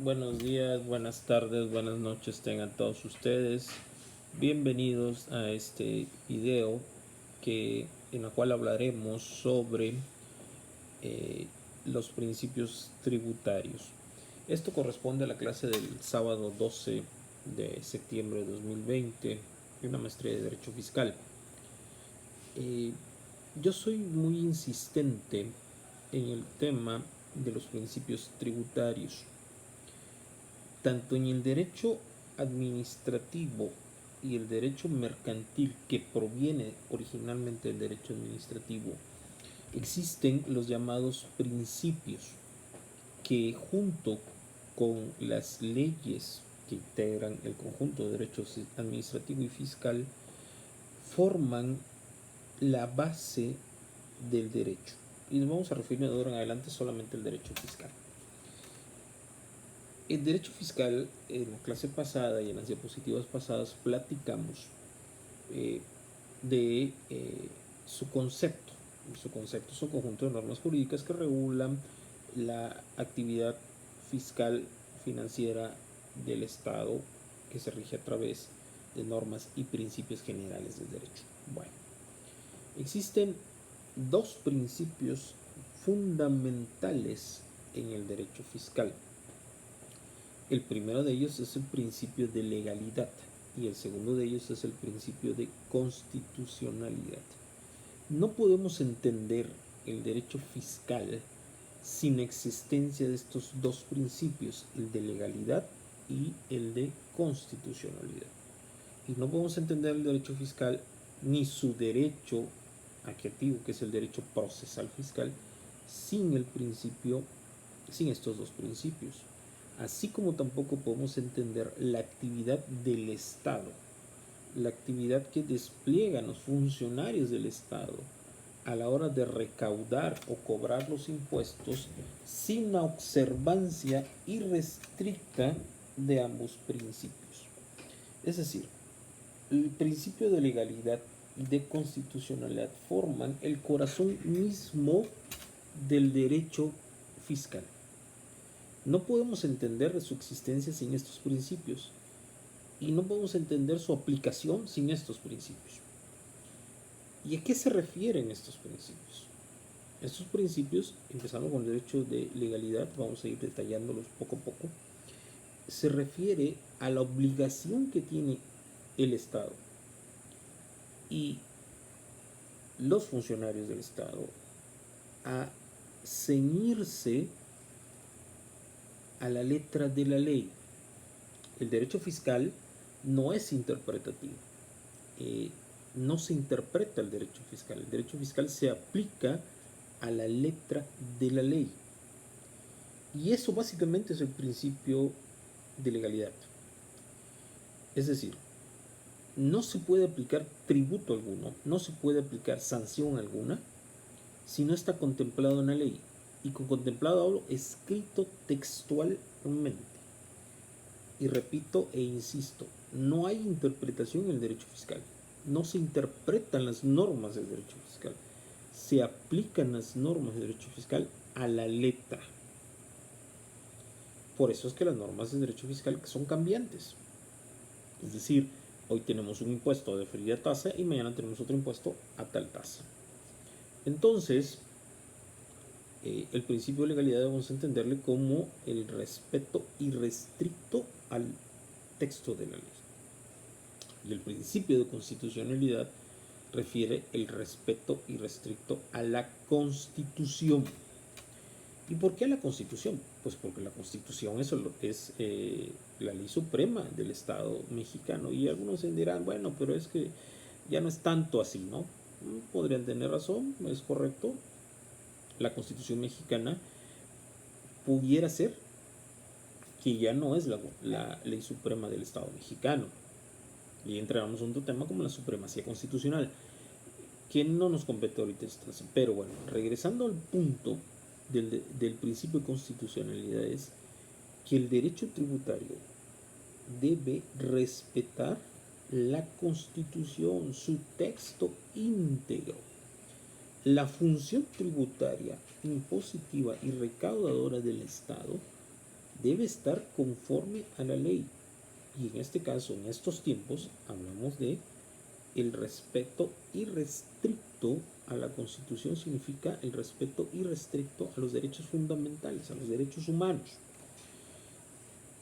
Buenos días, buenas tardes, buenas noches tengan todos ustedes. Bienvenidos a este video en el cual hablaremos sobre eh, los principios tributarios. Esto corresponde a la clase del sábado 12 de septiembre de 2020 de una maestría de Derecho Fiscal. Yo soy muy insistente en el tema de los principios tributarios. Tanto en el derecho administrativo y el derecho mercantil, que proviene originalmente del derecho administrativo, existen los llamados principios que, junto con las leyes que integran el conjunto de derechos administrativo y fiscal, forman la base del derecho. Y nos vamos a referir de ahora en adelante solamente al derecho fiscal. El derecho fiscal, en la clase pasada y en las diapositivas pasadas platicamos de su concepto. Su concepto es un conjunto de normas jurídicas que regulan la actividad fiscal financiera del Estado, que se rige a través de normas y principios generales del derecho. Bueno, existen dos principios fundamentales en el derecho fiscal. El primero de ellos es el principio de legalidad y el segundo de ellos es el principio de constitucionalidad. No podemos entender el derecho fiscal sin existencia de estos dos principios, el de legalidad y el de constitucionalidad. Y no podemos entender el derecho fiscal ni su derecho adjetivo, que es el derecho procesal fiscal, sin estos dos principios. Así como tampoco podemos entender la actividad del Estado, la actividad que despliegan los funcionarios del Estado a la hora de recaudar o cobrar los impuestos sin la observancia irrestricta de ambos principios. Es decir, el principio de legalidad y de constitucionalidad forman el corazón mismo del derecho fiscal. No podemos entender su existencia sin estos principios y no podemos entender su aplicación sin estos principios. ¿Y a qué se refieren estos principios? Estos principios, empezando con el derecho de legalidad, vamos a ir detallándolos poco a poco, se refiere a la obligación que tiene el Estado y los funcionarios del Estado a ceñirse a la letra de la ley. El derecho fiscal no es interpretativo. No se interpreta el derecho fiscal. El derecho fiscal se aplica a la letra de la ley. Y eso básicamente es el principio de legalidad. Es decir, no se puede aplicar tributo alguno, no se puede aplicar sanción alguna si no está contemplado en la ley. Y con contemplado hablo escrito textualmente. Y repito e insisto, no hay interpretación en el derecho fiscal. No se interpretan las normas del derecho fiscal. Se aplican las normas del derecho fiscal a la letra. Por eso es que las normas del derecho fiscal son cambiantes. Es decir, hoy tenemos un impuesto de referida tasa y mañana tenemos otro impuesto a tal tasa. Entonces, el principio de legalidad debemos entenderle como el respeto irrestricto al texto de la ley. Y el principio de constitucionalidad refiere el respeto irrestricto a la Constitución. ¿Y por qué a la Constitución? Pues porque la Constitución es la ley suprema del Estado mexicano. Y algunos dirán, bueno, pero es que ya no es tanto así, ¿no? Podrían tener razón, es correcto. La Constitución mexicana pudiera ser que ya no es la ley suprema del Estado mexicano. Y entramos en otro tema como la supremacía constitucional, que no nos compete ahorita. Pero bueno, regresando al punto del principio de constitucionalidad, es que el derecho tributario debe respetar la Constitución, su texto íntegro. La función tributaria, impositiva y recaudadora del Estado debe estar conforme a la ley. Y en este caso, en estos tiempos, hablamos de el respeto irrestricto a la Constitución, significa el respeto irrestricto a los derechos fundamentales, a los derechos humanos.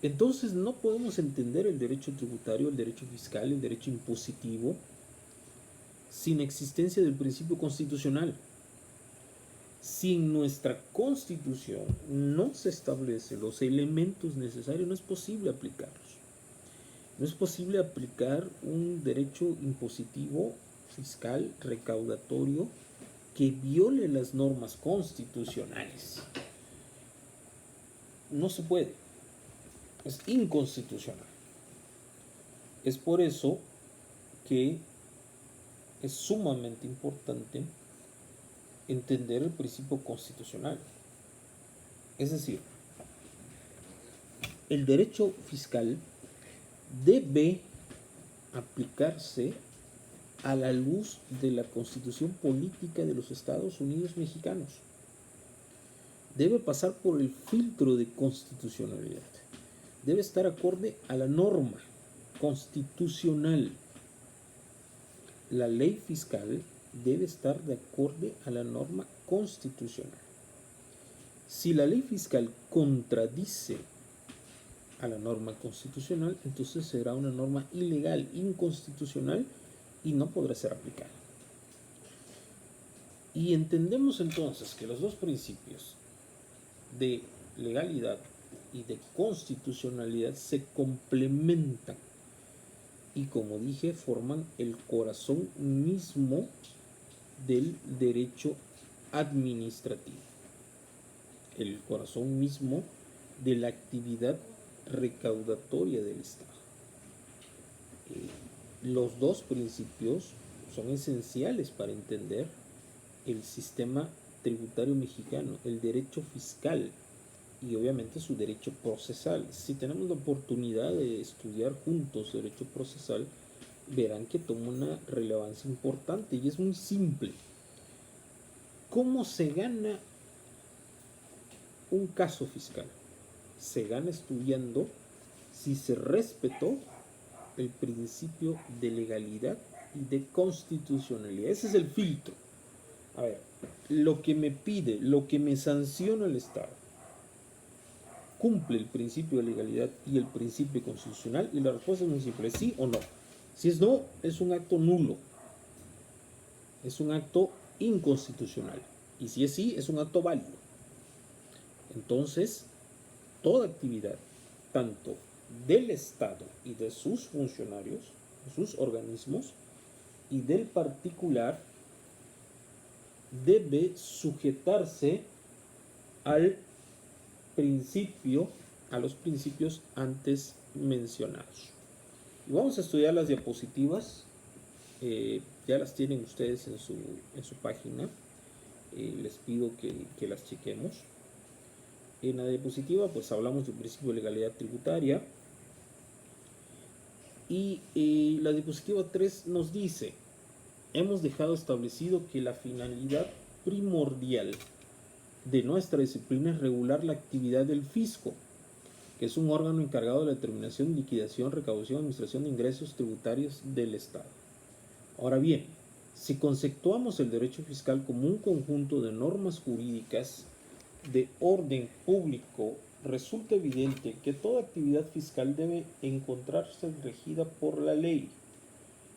Entonces no podemos entender el derecho tributario, el derecho fiscal, el derecho impositivo sin existencia del principio constitucional. Si en nuestra Constitución no se establecen los elementos necesarios, no es posible aplicarlos. No es posible aplicar un derecho impositivo, fiscal, recaudatorio, que viole las normas constitucionales. No se puede. Es inconstitucional. Es por eso que es sumamente importante entender el principio constitucional. Es decir, el derecho fiscal debe aplicarse a la luz de la Constitución política de los Estados Unidos mexicanos. Debe pasar por el filtro de constitucionalidad. Debe estar acorde a la norma constitucional. La ley fiscal debe estar de acorde a la norma constitucional. Si la ley fiscal contradice a la norma constitucional, entonces será una norma ilegal, inconstitucional y no podrá ser aplicada. Y entendemos entonces que los dos principios de legalidad y de constitucionalidad se complementan y, como dije, forman el corazón mismo del derecho administrativo, el corazón mismo de la actividad recaudatoria del Estado. Los dos principios son esenciales para entender el sistema tributario mexicano, el derecho fiscal y obviamente su derecho procesal. Si tenemos la oportunidad de estudiar juntos derecho procesal, verán que toma una relevancia importante y es muy simple. ¿Cómo se gana un caso fiscal? Se gana estudiando si se respetó el principio de legalidad y de constitucionalidad. Ese es el filtro. A ver, lo que me pide, lo que me sanciona el Estado, ¿cumple el principio de legalidad y el principio constitucional? Y la respuesta es muy simple, sí o no. Si es no, es un acto nulo, es un acto inconstitucional. Y si es sí, es un acto válido. Entonces, toda actividad, tanto del Estado y de sus funcionarios, sus organismos, y del particular, debe sujetarse al principio, a los principios antes mencionados. Y vamos a estudiar las diapositivas. Ya las tienen ustedes en su página. Les pido que las chequemos. En la diapositiva pues hablamos del principio de legalidad tributaria. Y la diapositiva 3 nos dice: hemos dejado establecido que la finalidad primordial de nuestra disciplina es regular la actividad del fisco, que es un órgano encargado de la determinación, liquidación, recaudación, administración de ingresos tributarios del Estado. Ahora bien, si conceptuamos el derecho fiscal como un conjunto de normas jurídicas de orden público, resulta evidente que toda actividad fiscal debe encontrarse regida por la ley.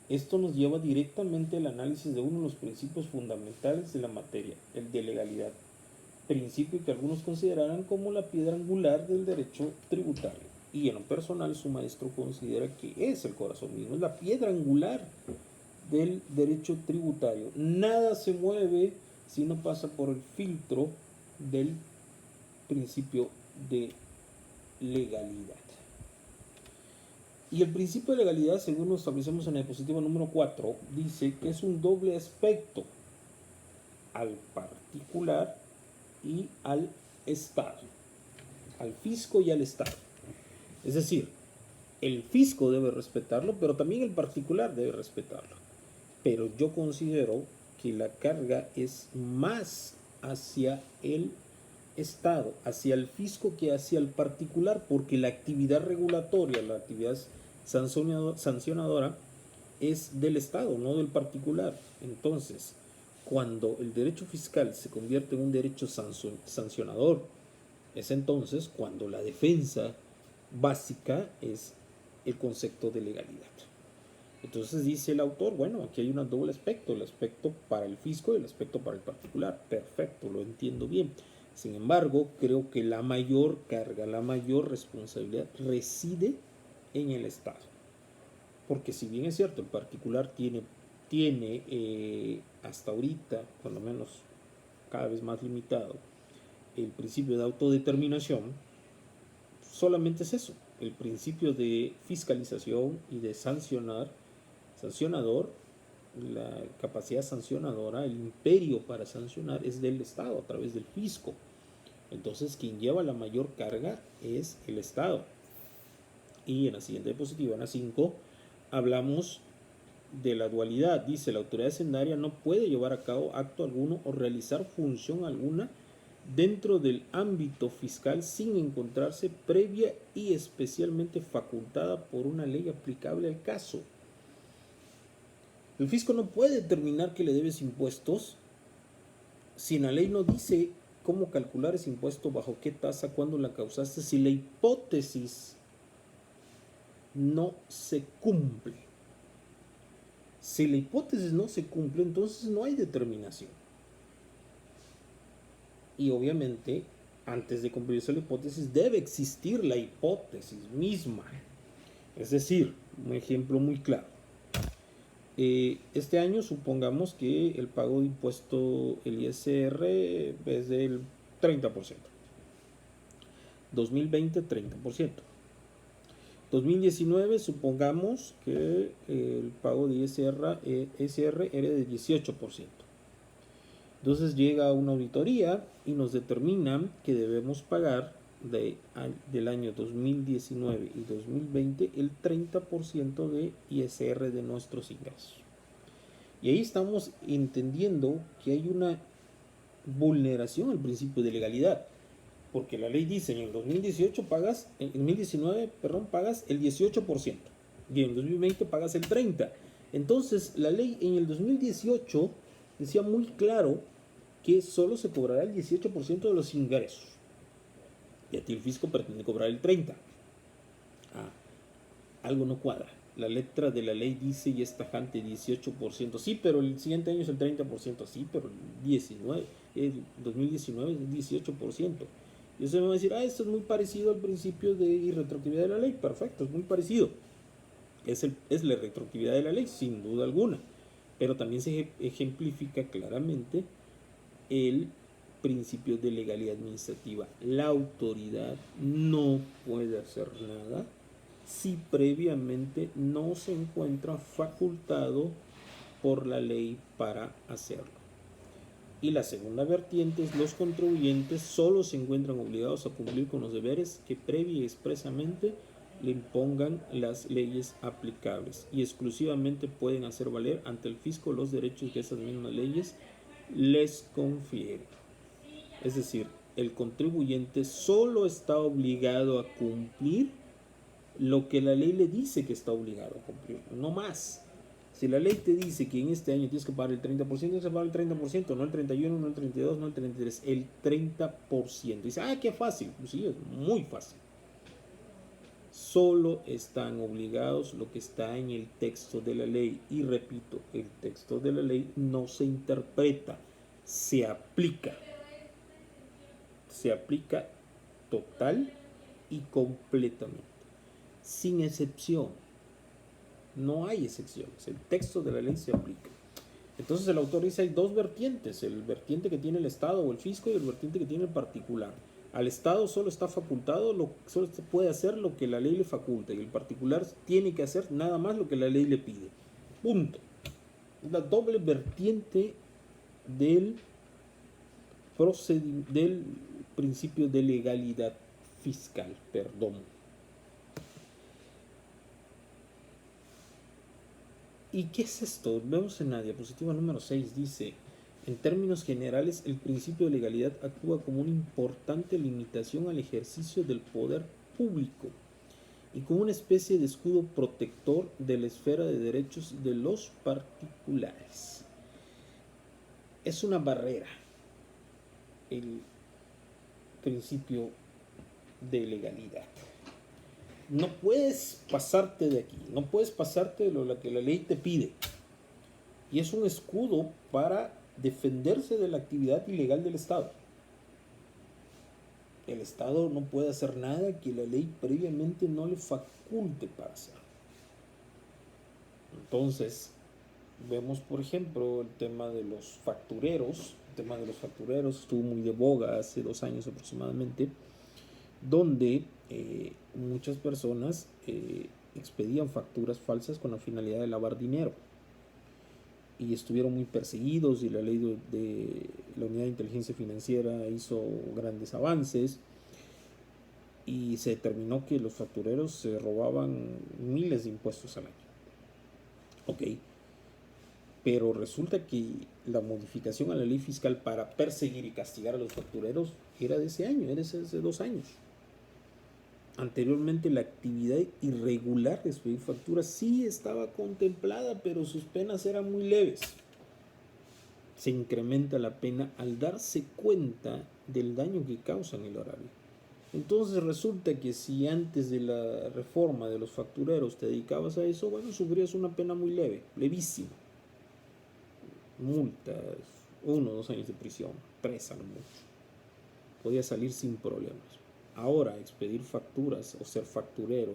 Esto nos lleva directamente al análisis de uno de los principios fundamentales de la materia, el de legalidad, principio que algunos considerarán como la piedra angular del derecho tributario. Y en lo personal su maestro considera que es el corazón mismo, es la piedra angular del derecho tributario. Nada se mueve si no pasa por el filtro del principio de legalidad. Y el principio de legalidad, según lo establecemos en la diapositiva número 4, dice que es un doble aspecto: al particular y al Estado, al fisco y al Estado. Es decir, el fisco debe respetarlo, pero también el particular debe respetarlo. Pero yo considero que la carga es más hacia el Estado hacia el fisco que hacia el particular, porque la actividad regulatoria, la actividad sancionadora es del Estado, no del particular. Entonces, cuando el derecho fiscal se convierte en un derecho sancionador, es entonces cuando la defensa básica es el concepto de legalidad. Entonces dice el autor, bueno, aquí hay un doble aspecto, el aspecto para el fisco y el aspecto para el particular. Perfecto, lo entiendo bien. Sin embargo, creo que la mayor carga, la mayor responsabilidad reside en el Estado. Porque si bien es cierto, el particular tiene hasta ahorita, por lo menos cada vez más limitado, el principio de autodeterminación, solamente es eso, el principio de fiscalización y de sancionador, la capacidad sancionadora, el imperio para sancionar es del Estado a través del fisco. Entonces quien lleva la mayor carga es el Estado. Y en la siguiente diapositiva, en la 5, hablamos de la dualidad. Dice, la autoridad hacendaria no puede llevar a cabo acto alguno o realizar función alguna dentro del ámbito fiscal sin encontrarse previa y especialmente facultada por una ley aplicable al caso. El fisco no puede determinar que le debes impuestos si la ley no dice cómo calcular ese impuesto, bajo qué tasa, cuándo la causaste, si la hipótesis no se cumple. Si la hipótesis no se cumple, entonces no hay determinación. Y obviamente, antes de cumplirse la hipótesis, debe existir la hipótesis misma. Es decir, un ejemplo muy claro. Este año supongamos que el pago de impuesto, el ISR, es del 30%. 2020, 30%. 2019 supongamos que el pago de ISR era de 18%. Entonces llega una auditoría y nos determina que debemos pagar del año 2019 y 2020 el 30% de ISR de nuestros ingresos. Y ahí estamos entendiendo que hay una vulneración al principio de legalidad, porque la ley dice en el 2019 pagas el 18% y en el 2020 pagas el 30%. Entonces la ley en el 2018 decía muy claro que solo se cobrará el 18% de los ingresos y a ti el fisco pretende cobrar el 30%. Algo no cuadra. La letra de la ley dice y es tajante 18%. Sí, pero el siguiente año es el 30%. Sí, pero el 2019 es el 18%. Y usted me va a decir, esto es muy parecido al principio de irretroactividad de la ley. Perfecto, es muy parecido. Es la retroactividad de la ley, sin duda alguna. Pero también se ejemplifica claramente el principio de legalidad administrativa. La autoridad no puede hacer nada si previamente no se encuentra facultado por la ley para hacerlo. Y la segunda vertiente es: los contribuyentes solo se encuentran obligados a cumplir con los deberes que previa y expresamente le impongan las leyes aplicables, y exclusivamente pueden hacer valer ante el fisco los derechos que esas mismas leyes les confieren. Es decir, el contribuyente solo está obligado a cumplir lo que la ley le dice que está obligado a cumplir, no más. Si la ley te dice que en este año tienes que pagar el 30%, tienes que pagar el 30%, no el 31%, no el 32%, no el 33%, el 30%. Dice, qué fácil. Pues sí, es muy fácil. Solo están obligados lo que está en el texto de la ley. Y repito, el texto de la ley no se interpreta, se aplica. Se aplica total y completamente, sin excepción. No hay excepciones, el texto de la ley se aplica. Entonces el autor dice, hay dos vertientes: el vertiente que tiene el Estado o el fisco y el vertiente que tiene el particular. Al Estado solo está facultado, solo puede hacer lo que la ley le faculta, y el particular tiene que hacer nada más lo que la ley le pide. Punto. Es la doble vertiente del principio de legalidad fiscal, perdón. ¿Y qué es esto? Vemos en la diapositiva número 6, dice, En términos generales, el principio de legalidad actúa como una importante limitación al ejercicio del poder público y como una especie de escudo protector de la esfera de derechos de los particulares. Es una barrera el principio de legalidad. No puedes pasarte de aquí, no puedes pasarte de lo que la ley te pide. Y es un escudo para defenderse de la actividad ilegal del Estado. El Estado no puede hacer nada que la ley previamente no le faculte para hacer. Entonces, vemos, por ejemplo, el tema de los factureros. El tema de los factureros estuvo muy de boga hace 2 años aproximadamente, donde muchas personas expedían facturas falsas con la finalidad de lavar dinero. Y estuvieron muy perseguidos y la ley de la Unidad de Inteligencia Financiera hizo grandes avances y se determinó que los factureros se robaban miles de impuestos al año. Ok, pero resulta que la modificación a la ley fiscal para perseguir y castigar a los factureros era de ese año, era de hace 2 años. Anteriormente la actividad irregular de expedir facturas sí estaba contemplada, pero sus penas eran muy leves. Se incrementa la pena al darse cuenta del daño que causan el horario. Entonces resulta que si antes de la reforma de los factureros te dedicabas a eso, bueno, sufrías una pena muy leve, levísima. Multas, 1 o 2 años de prisión, 3 a lo mucho. Podías salir sin problemas. Ahora, expedir facturas o ser facturero,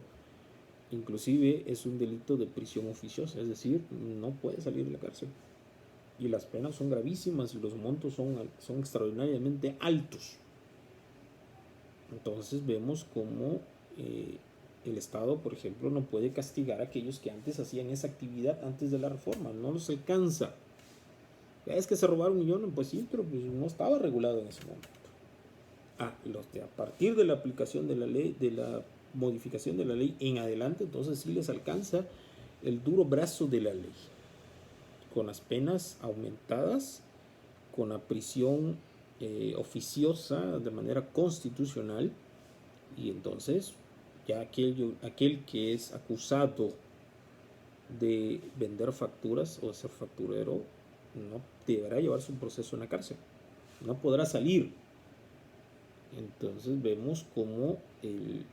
inclusive es un delito de prisión oficiosa, es decir, no puedes salir de la cárcel. Y las penas son gravísimas y los montos son extraordinariamente altos. Entonces vemos cómo el Estado, por ejemplo, no puede castigar a aquellos que antes hacían esa actividad antes de la reforma, no los alcanza. Es que se robaron millones, pues sí, pero pues no estaba regulado en ese momento. A partir de la aplicación de la ley, de la modificación de la ley en adelante, entonces sí les alcanza el duro brazo de la ley, con las penas aumentadas, con la prisión oficiosa de manera constitucional, y entonces ya aquel que es acusado de vender facturas o de ser facturero no deberá llevarse un proceso en la cárcel, no podrá salir. Entonces vemos como el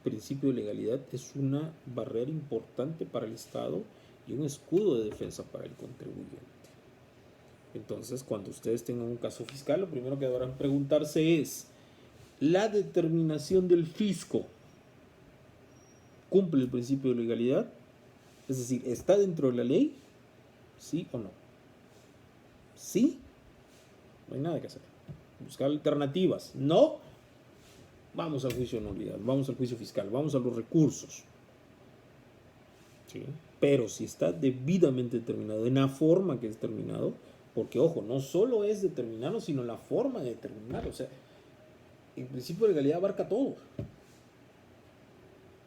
principio de legalidad es una barrera importante para el Estado y un escudo de defensa para el contribuyente. Entonces, cuando ustedes tengan un caso fiscal, lo primero que deberán preguntarse es: ¿la determinación del fisco cumple el principio de legalidad? Es decir, ¿está dentro de la ley? ¿Sí o no? ¿Sí? No hay nada que hacer. Buscar alternativas. ¿No? Vamos al juicio de nulidad, vamos al juicio fiscal, vamos a los recursos. ¿Sí? Pero si está debidamente determinado, en la forma que es determinado, porque ojo, no solo es determinarlo, sino la forma de determinarlo. O sea, el principio de legalidad abarca todo.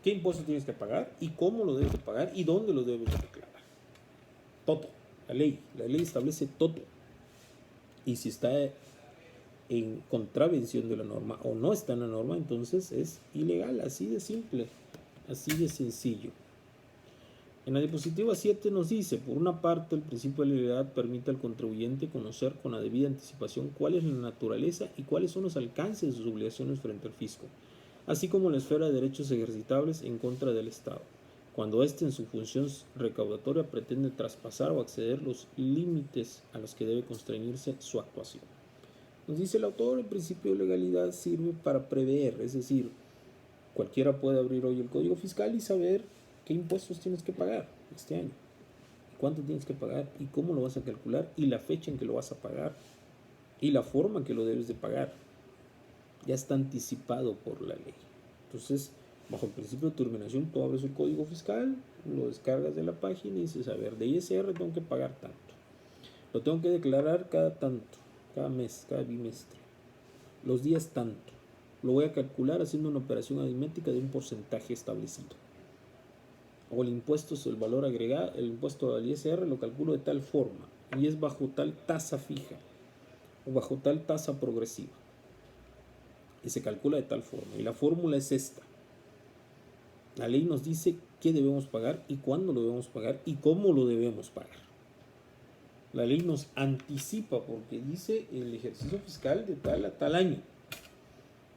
¿Qué impuesto tienes que pagar? ¿Y cómo lo debes de pagar? ¿Y dónde lo debes de declarar? Todo. La ley establece todo. Y si está en contravención de la norma o no está en la norma, entonces es ilegal, así de simple, así de sencillo. En la diapositiva 7 nos dice: por una parte, el principio de legalidad permite al contribuyente conocer con la debida anticipación cuál es la naturaleza y cuáles son los alcances de sus obligaciones frente al fisco, así como la esfera de derechos ejercitables en contra del Estado, cuando éste en su función recaudatoria pretende traspasar o acceder los límites a los que debe constreñirse su actuación. Nos dice el autor: el principio de legalidad sirve para prever, es decir, cualquiera puede abrir hoy el Código Fiscal y saber qué impuestos tienes que pagar este año, cuánto tienes que pagar y cómo lo vas a calcular y la fecha en que lo vas a pagar y la forma en que lo debes de pagar. Ya está anticipado por la ley. Entonces, bajo el principio de terminación, tú abres el Código Fiscal, lo descargas de la página y dices: a ver, de ISR tengo que pagar tanto, lo tengo que declarar cada tanto, cada mes, cada bimestre, los días tanto, lo voy a calcular haciendo una operación aritmética de un porcentaje establecido. O el impuesto sobre el valor agregado, el impuesto al ISR lo calculo de tal forma. y es bajo tal tasa fija o bajo tal tasa progresiva. Y se calcula de tal forma. Y la fórmula es esta. La ley nos dice qué debemos pagar y cuándo lo debemos pagar y cómo lo debemos pagar. La ley nos anticipa porque dice el ejercicio fiscal de tal a tal año.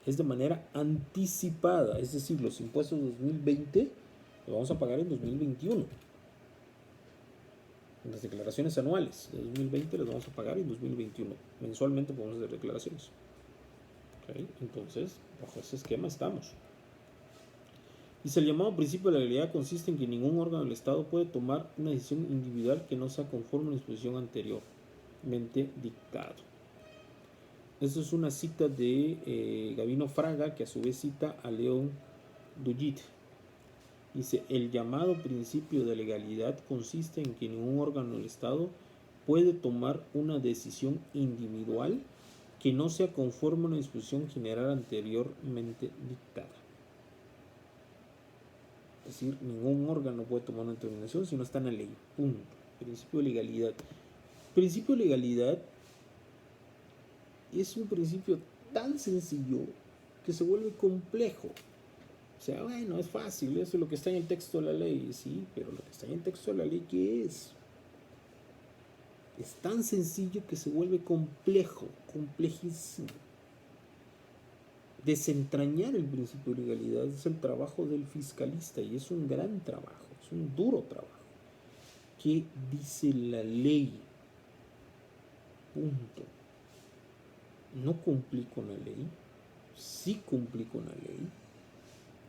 Es de manera anticipada, es decir, los impuestos de 2020 los vamos a pagar en 2021. Las declaraciones anuales de 2020 las vamos a pagar en 2021. Mensualmente podemos hacer declaraciones. ¿Okay? Entonces, bajo ese esquema estamos. Dice, el llamado principio de legalidad consiste en que ningún órgano del Estado puede tomar una decisión individual que no sea conforme a la disposición anteriormente dictado. Esto es una cita de Gabino Fraga, que a su vez cita a León Dullit. Dice, el llamado principio de legalidad consiste en que ningún órgano del Estado puede tomar una decisión individual que no sea conforme a una disposición general anteriormente dictada. Es decir, ningún órgano puede tomar una determinación si no está en la ley. Punto. Principio de legalidad. Principio de legalidad es un principio tan sencillo que se vuelve complejo. O sea, bueno, es fácil, eso es lo que está en el texto de la ley. Sí, pero lo que está en el texto de la ley, ¿qué es? Es tan sencillo que se vuelve complejo, complejísimo. Desentrañar el principio de legalidad es el trabajo del fiscalista y es un gran trabajo, es un duro trabajo. ¿Qué dice la ley? Punto. No cumplí con la ley, sí cumplí con la ley.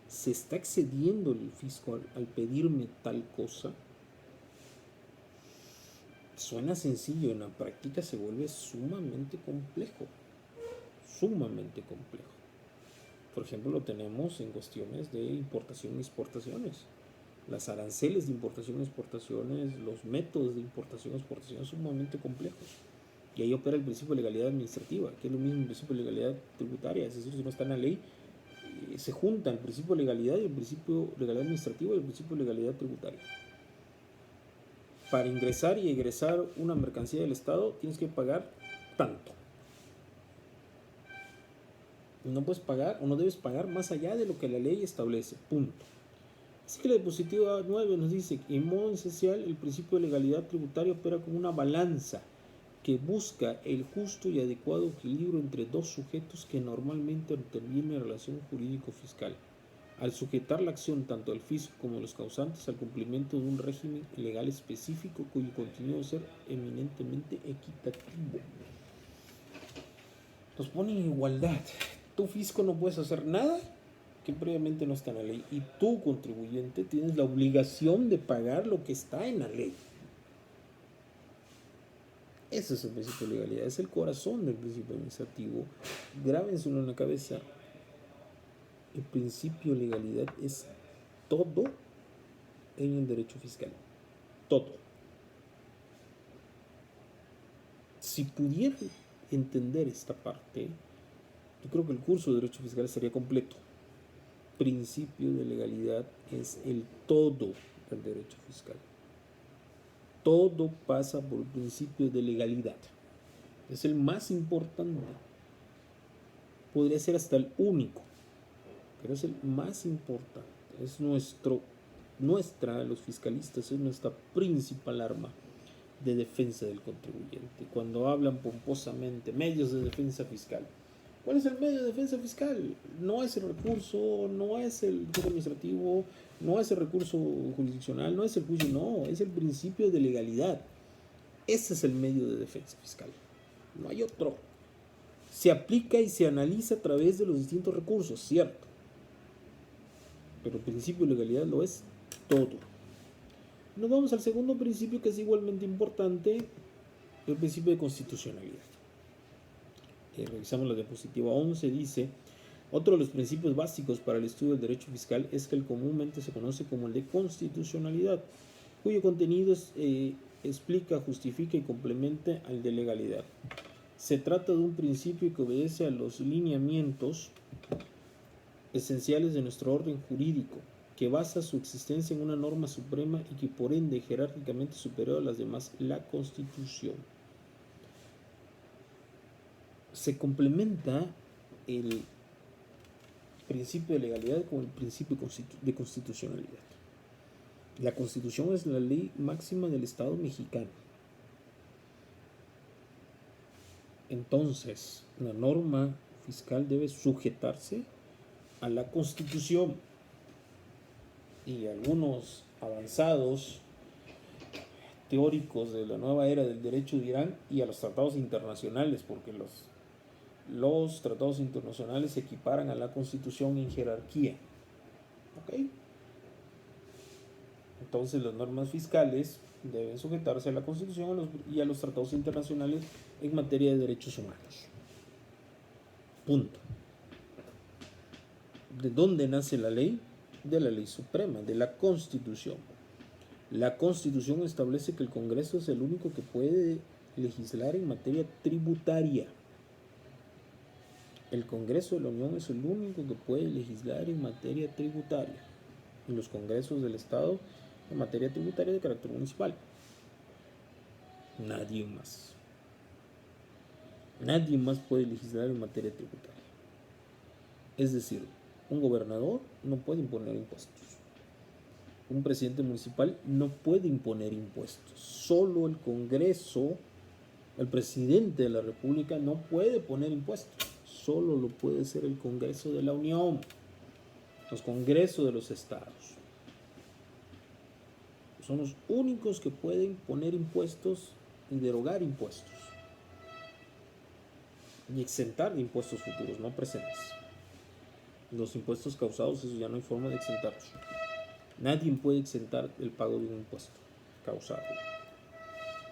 ¿Se está excediendo el fisco al pedirme tal cosa? Suena sencillo, en la práctica se vuelve sumamente complejo. Sumamente complejo. Por ejemplo, lo tenemos en cuestiones de importación y exportaciones. Las aranceles de importación y exportaciones, los métodos de importación y exportación son sumamente complejos. Y ahí opera el principio de legalidad administrativa, que es lo mismo el principio de legalidad tributaria. Es decir, si no está en la ley, se junta el principio de legalidad y el principio de legalidad administrativa y el principio de legalidad tributaria. Para ingresar y egresar una mercancía del Estado tienes que pagar tanto. No puedes pagar o no debes pagar más allá de lo que la ley establece. Punto. Así que la diapositiva 9 nos dice que en modo esencial el principio de legalidad tributaria opera como una balanza que busca el justo y adecuado equilibrio entre dos sujetos que normalmente intervienen en relación jurídico-fiscal, al sujetar la acción tanto al fisco como a los causantes al cumplimiento de un régimen legal específico cuyo contenido debe ser eminentemente equitativo. Nos pone en igualdad. Tu fisco no puedes hacer nada que previamente no está en la ley y tu contribuyente tienes la obligación de pagar lo que está en la ley. Ese es el principio de legalidad, es el corazón del principio administrativo. Grábenselo en la cabeza. El principio de legalidad es todo en el derecho fiscal. Todo. Si pudieran entender esta parte, yo creo que el curso de derecho fiscal sería completo. Principio de legalidad es el todo del derecho fiscal. Todo pasa por el principio de legalidad. Es el más importante. Podría ser hasta el único, pero es el más importante. Es nuestra, los fiscalistas, es nuestra principal arma de defensa del contribuyente. Cuando hablan pomposamente, medios de defensa fiscal. ¿Cuál es el medio de defensa fiscal? No es el recurso, no es el recurso administrativo, no es el recurso jurisdiccional, no es el juicio, no, es el principio de legalidad. Ese es el medio de defensa fiscal. No hay otro. Se aplica y se analiza a través de los distintos recursos, cierto. Pero el principio de legalidad lo es todo. Nos vamos al segundo principio que es igualmente importante, el principio de constitucionalidad. Revisamos la diapositiva 11, dice, otro de los principios básicos para el estudio del derecho fiscal es que el comúnmente se conoce como el de constitucionalidad, cuyo contenido explica, justifica y complementa al de legalidad. Se trata de un principio que obedece a los lineamientos esenciales de nuestro orden jurídico que basa su existencia en una norma suprema y que por ende jerárquicamente superior a las demás, la Constitución. Se complementa el principio de legalidad con el principio de constitucionalidad. La Constitución es la ley máxima del Estado mexicano. Entonces, la norma fiscal debe sujetarse a la Constitución. Y algunos avanzados teóricos de la nueva era del derecho dirán y a los tratados internacionales, porque los tratados internacionales se equiparan a la Constitución en jerarquía. ¿Ok? Entonces las normas fiscales deben sujetarse a la Constitución y a los tratados internacionales en materia de derechos humanos. Punto. ¿De dónde nace la ley? De la ley suprema, de la Constitución. La Constitución establece que el Congreso es el único que puede legislar en materia tributaria. El Congreso de la Unión es el único que puede legislar en materia tributaria. Y los congresos del Estado en materia tributaria de carácter municipal. Nadie más. Nadie más puede legislar en materia tributaria. Es decir, un gobernador no puede imponer impuestos. Un presidente municipal no puede imponer impuestos. Solo el Congreso, el presidente de la República no puede poner impuestos. Solo lo puede hacer el Congreso de la Unión, los congresos de los estados. Son los únicos que pueden poner impuestos y derogar impuestos. Y exentar de impuestos futuros, no presentes. Los impuestos causados, eso ya no hay forma de exentarlos. Nadie puede exentar el pago de un impuesto causado.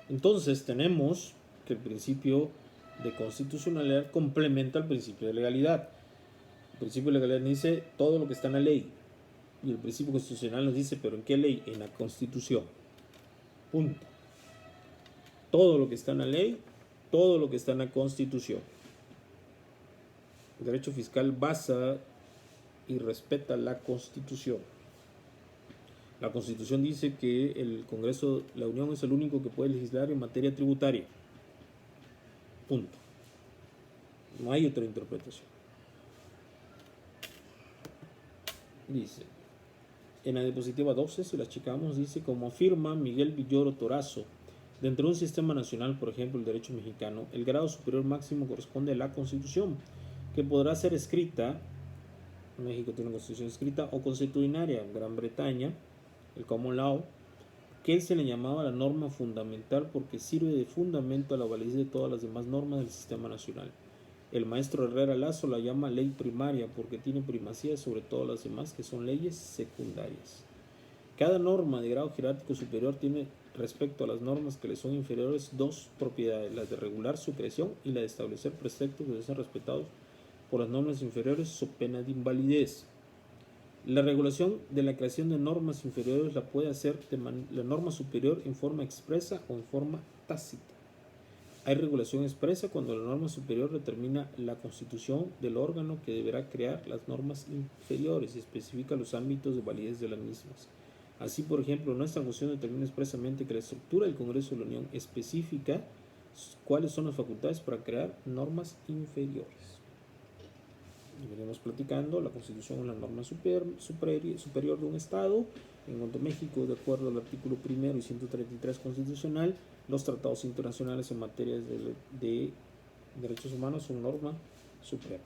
Entonces tenemos que el principio de constitucionalidad complementa al principio de legalidad. El principio de legalidad dice todo lo que está en la ley. Y el principio constitucional nos dice, ¿pero en qué ley? En la Constitución. Punto. Todo lo que está en la ley, todo lo que está en la Constitución. El derecho fiscal basa y respeta la Constitución. La Constitución dice que el Congreso de la Unión es el único que puede legislar en materia tributaria. Punto. No hay otra interpretación. Dice, en la diapositiva 12, si la checamos, dice, como afirma Miguel Villoro Torazo, dentro de un sistema nacional, por ejemplo, el derecho mexicano, el grado superior máximo corresponde a la Constitución, que podrá ser escrita, México tiene una Constitución escrita, o consuetudinaria, Gran Bretaña, el Common Law, que se le llamaba la norma fundamental porque sirve de fundamento a la validez de todas las demás normas del sistema nacional. El maestro Herrera Lazo la llama ley primaria porque tiene primacía sobre todas las demás que son leyes secundarias. Cada norma de grado jerárquico superior tiene respecto a las normas que le son inferiores dos propiedades, la de regular su creación y la de establecer preceptos que deben ser respetados por las normas inferiores so pena de invalidez. La regulación de la creación de normas inferiores la puede hacer la norma superior en forma expresa o en forma tácita. Hay regulación expresa cuando la norma superior determina la constitución del órgano que deberá crear las normas inferiores y especifica los ámbitos de validez de las mismas. Así, por ejemplo, nuestra moción determina expresamente que la estructura del Congreso de la Unión especifica cuáles son las facultades para crear normas inferiores. Y venimos platicando, la Constitución es la norma superior de un Estado. En cuanto a México, de acuerdo al artículo 1 y 133 constitucional, los tratados internacionales en materia de derechos humanos son norma suprema.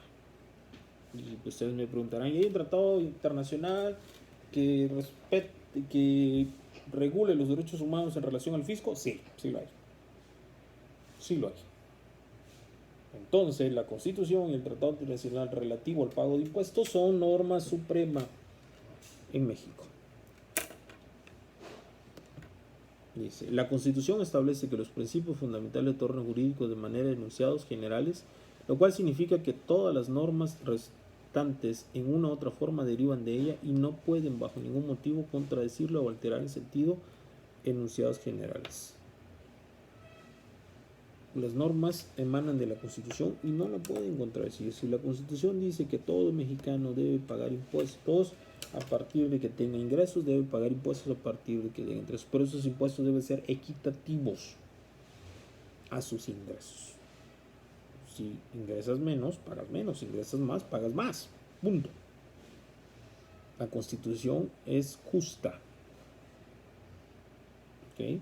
Y pues ustedes me preguntarán, ¿y hay un tratado internacional que regule los derechos humanos en relación al fisco? Sí, sí lo hay. Sí lo hay. Entonces, la Constitución y el Tratado Internacional relativo al pago de impuestos son norma suprema en México. Dice, la Constitución establece que los principios fundamentales de orden jurídico de manera enunciados generales, lo cual significa que todas las normas restantes en una u otra forma derivan de ella y no pueden bajo ningún motivo contradecirlo o alterar el sentido enunciados generales. Las normas emanan de la Constitución y no la pueden contradecir. Si la Constitución dice que todo mexicano debe pagar impuestos, a partir de que tenga ingresos, debe pagar impuestos a partir de que tenga ingresos. Pero esos impuestos deben ser equitativos a sus ingresos. Si ingresas menos, pagas menos. Si ingresas más, pagas más. Punto. La Constitución es justa. ¿Ok?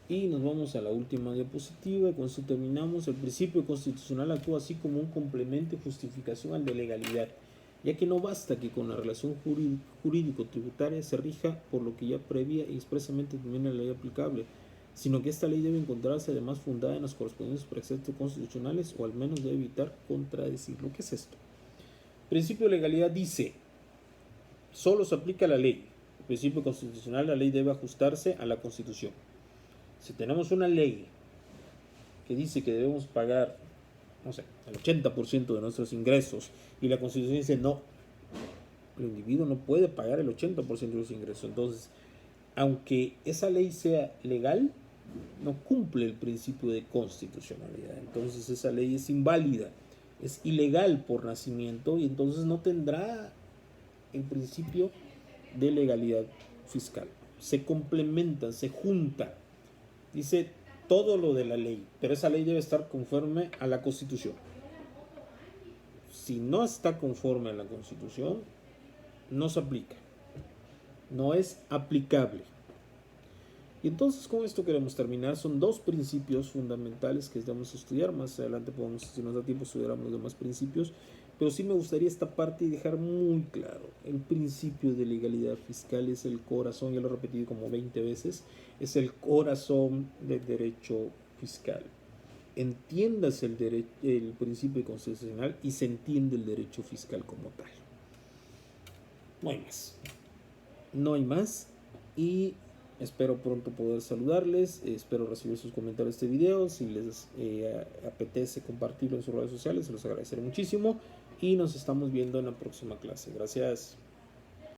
Y nos vamos a la última diapositiva. Con esto terminamos. El principio constitucional actúa así como un complemento y justificación al de legalidad, ya que no basta que con la relación jurídico-tributaria se rija por lo que ya previa y expresamente determina la ley aplicable, sino que esta ley debe encontrarse además fundada en los correspondientes preceptos constitucionales, o al menos debe evitar contradecirlo. ¿Qué es esto? El principio de legalidad dice: solo se aplica la ley. El principio constitucional, la ley debe ajustarse a la Constitución. Si tenemos una ley que dice que debemos pagar, no sé, el 80% de nuestros ingresos, y la Constitución dice no, el individuo no puede pagar el 80% de los ingresos, entonces, aunque esa ley sea legal, no cumple el principio de constitucionalidad. Entonces esa ley es inválida, es ilegal por nacimiento, y entonces no tendrá el principio de legalidad fiscal. Se complementan, se juntan. Dice todo lo de la ley, pero esa ley debe estar conforme a la Constitución. Si no está conforme a la Constitución, no se aplica, no es aplicable. Y entonces con esto queremos terminar. Son dos principios fundamentales que debemos estudiar. Más adelante podemos, si nos da tiempo, estudiar los demás principios, pero sí me gustaría esta parte y dejar muy claro: el principio de legalidad fiscal es el corazón, ya lo he repetido como 20 veces, es el corazón del derecho fiscal. Entiendas el principio constitucional y se entiende el derecho fiscal como tal. No hay más. No hay más. Y espero pronto poder saludarles. Espero recibir sus comentarios de este video. Si les apetece compartirlo en sus redes sociales, se los agradeceré muchísimo. Y nos estamos viendo en la próxima clase. Gracias.